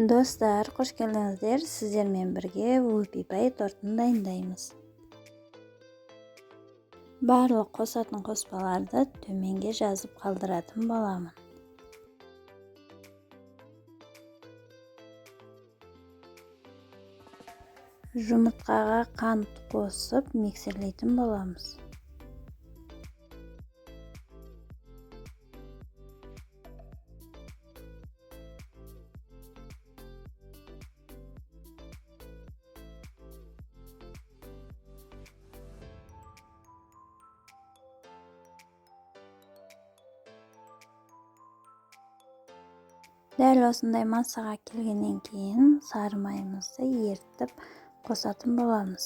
Dostlar, hoş geldinizler. Sizlerмен birge Whoopie Pie tortunu dayındaymiz. Barliq qosатын qo'shmalarni төменге жазып qoldirатын bo'laman. Жұмыртқаға qant qo'shib mikserlaydigan bo'lamiz. Däl osynday massaga kelgenden keyin sary mayımızды eritip qo'shатын bo'lamiz.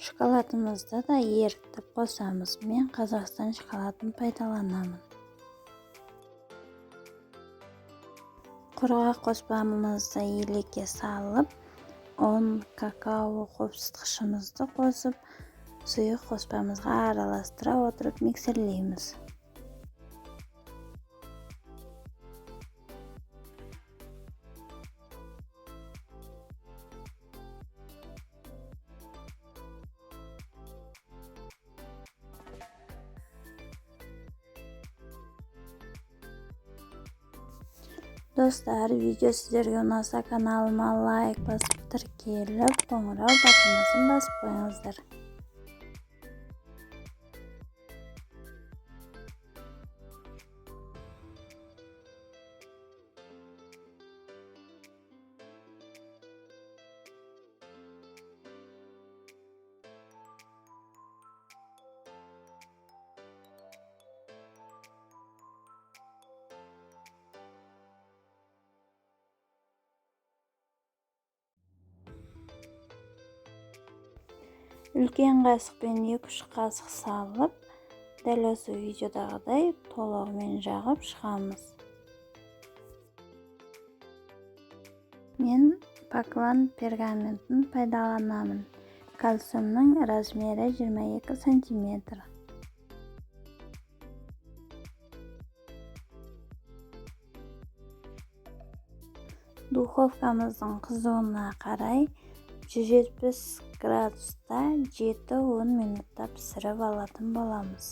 Şokoladımızды da eritip qo'shamiz. Men Qozog'iston shokoladini foydalanaman. Qurg'oq qo'shmamızды elakka salib, un, kakao qo'shitqichimizni qo'shib, suyuq qo'shmamizga aralashtirib o'tirib mikserlaymiz. Dostlar, video sizlerge unasa kanalıma like basıp tirkelip, qo'ng'iroq butoniga basıp qo'yingizlar. Үлкен qasıqпен 2-3 qasıq salып, däl осы videodagıday толығымен жағып шығамыз. Men Paklan pergamentini пайдаланамын. Kalsiumның размері 22 см. Dуховкамыздың қызуына қарай 170 градуста 7-10 минутта пісіріп алатын боламыз.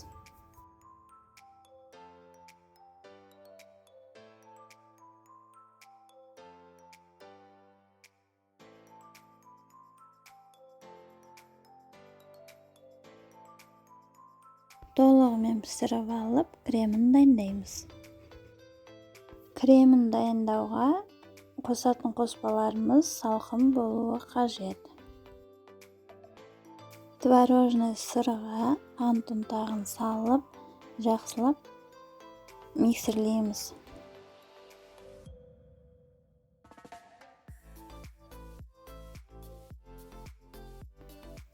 Толығымен пісіріп алып, кремін дайындаймыз. Кремін дайындауға қосатын қоспаларымыз салқын болуы қажет. Творожный сырға qant ұнтағын салып, жақсылап mikserlaymiz.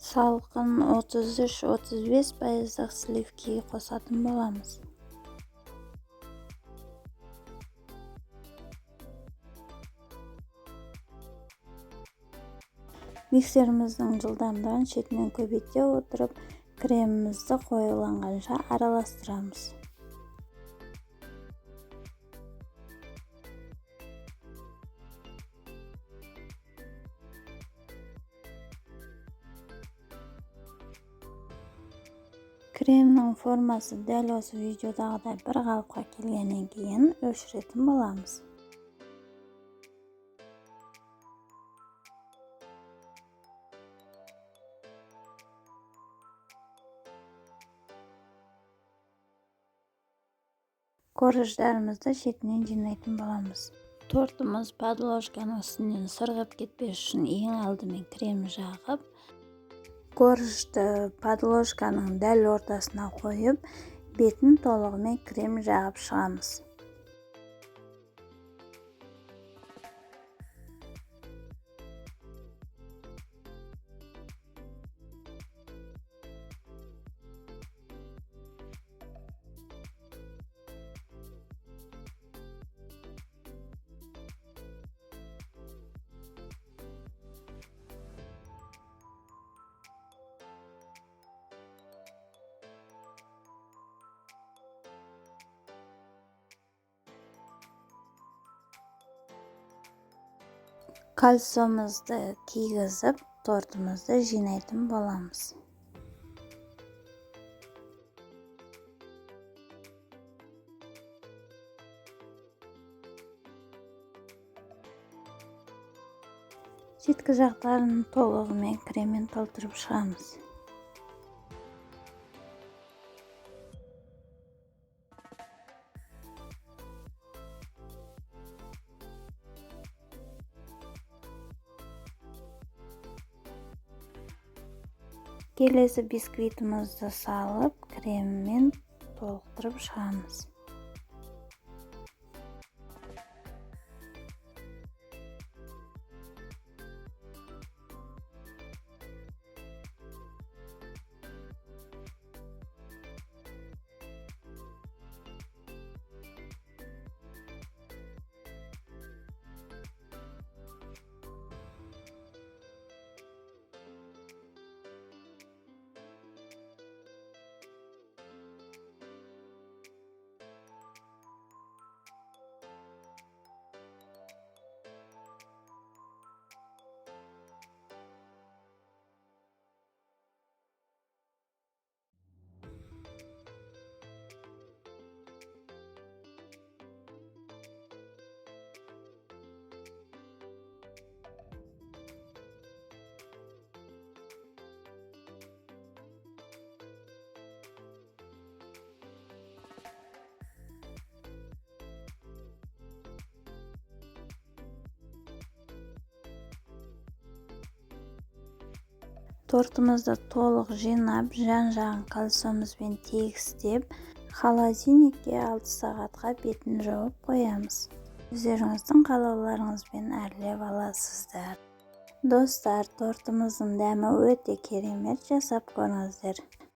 Salqin 33-35% sливки qo'shатын bo'lamiz. Mikserimizдің жылдамдығын шетінен көбейте отырып, кремімізді қоюланғанша араластырамыз. Кремнің формасы дәл осы видеодағыдай бір қалыпқа келгеннен кейін өшіретін боламыз. Korjlarımızda şetінен жинайтын боламыз. Тортымыз подложканың үстінен сырғып кетпеш үшін ең алдымен крем жағып, korjды подложканың дәл ортасына қойып, бетін толығымен крем жағып шығамыз. Kalsomuzды kiygizib, tortumuzды жинайтын bolamız. Chetki jaqlarini to'lig'imen kremмен to'ldirib chiqamiz. Kelesi biskvitimizni salib, kremmen to'ldirib chiqamiz. Tortumuzda to'liq jинап, жан-жағын kalsomizбен тегістеп, холодильникке 6 сағатқа бетін жауып қоямыз. Өздеріңіздің қалауларыңызбен әрлеп аласыздар. Достар, тортымыздың дәмі өте керемет, жасап көріңіздер.